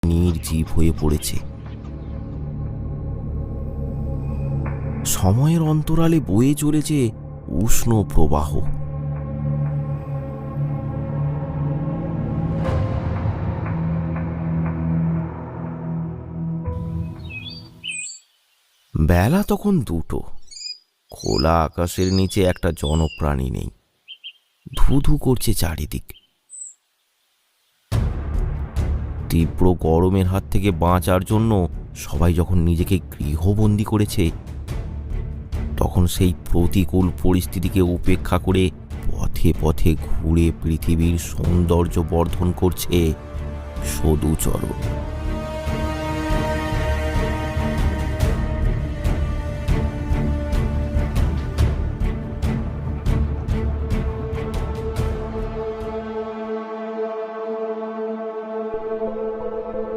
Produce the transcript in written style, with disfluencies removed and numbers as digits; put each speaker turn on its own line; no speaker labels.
নির্জীব হয়ে পড়েছে। সময়ের অন্তরালে বয়ে চলেছে উষ্ণ প্রবাহ। বেলা তখন 2টো। খোলা আকাশের নিচে একটা জনপ্রাণী নেই। ধুধু করছে চারিদিক। তীব্র গরমের হাত থেকে বাঁচার জন্য সবাই যখন নিজেকে গৃহবন্দী করেছে, তখন সেই প্রতিকূল পরিস্থিতিকে উপেক্ষা করে পথে পথে ঘুরে পৃথিবীর সৌন্দর্য বর্ধন করছে সদুচরণ।